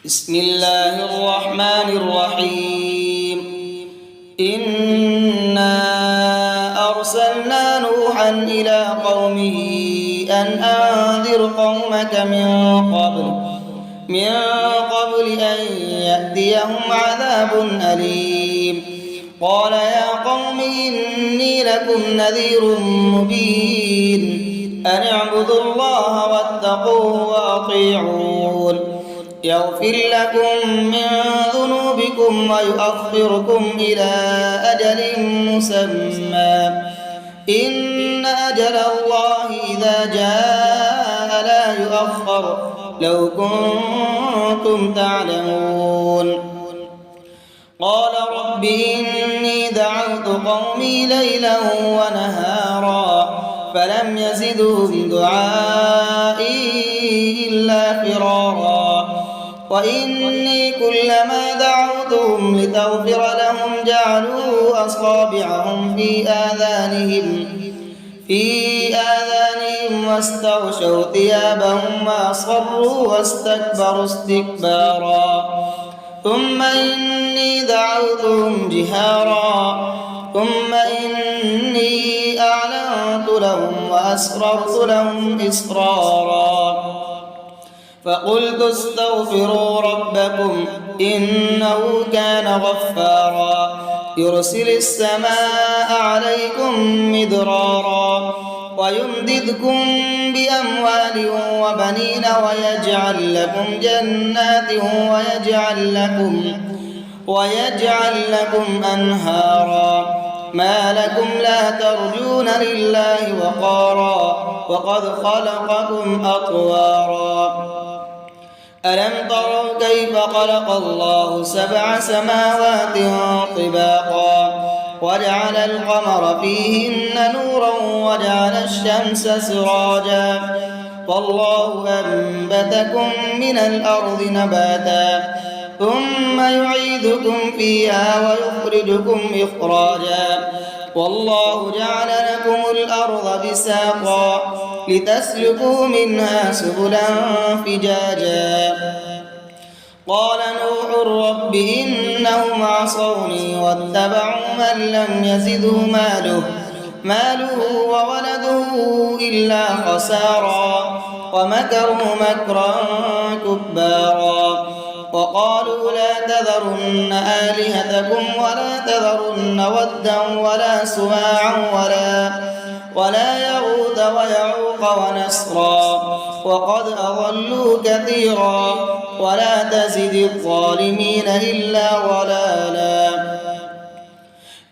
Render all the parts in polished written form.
بسم الله الرحمن الرحيم إنا أرسلنا نوحا إلى قومه أن أنذر قومك من قبل أن يأتيهم عذاب أليم قال يا قوم إني لكم نذير مبين أن اعبدوا الله واتقوه وأطيعون يغفر لكم من ذنوبكم ويؤخركم إلى أجل مسمى إن أجل الله إذا جاء لا يؤخر لو كنتم تعلمون قال رب إني دعوت قومي ليلا ونهارا فلم يزدهم دعائي إلا فرارا وإني كلما دعوتهم لتغفر لهم جعلوا أصابعهم في آذانهم واستغشوا ثيابهم وأصروا واستكبروا استكبارا ثم إني دعوتهم جهارا ثم إني أعلنت لهم وأسررت لهم إسرارا فقلت استغفروا ربكم إنه كان غفارا يرسل السماء عليكم مدرارا ويمددكم بأموال وبنين ويجعل لكم جنات ويجعل لكم أنهارا ما لكم لا ترجون لله وقارا وقد خلقكم أطوارا ألم تروا كيف خلق الله 7 سماوات طباقا وجعل القمر فيهن نورا وجعل الشمس سراجا والله أنبتكم من الأرض نباتا ثم يعيدكم فيها ويخرجكم إخراجا والله جعل لكم الأرض بساطا لتسلكوا منها سبلا فجاجا قال نوح رب إنهم عصوني واتبعوا من لم يزده ماله وولده إلا خسارا ومكروا مكرا كبارا وقالوا لا تذرن آلهتكم ولا تذرن ودا ولا سواعا ولا يغوث ويعوق ونسرا وقد أضلوا كثيرا ولا تزد الظالمين إلا ضلالا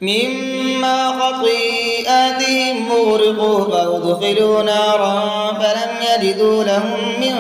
مما خطيئاتهم مغرقوا فأدخلوا نارا فلم يجدوا لهم من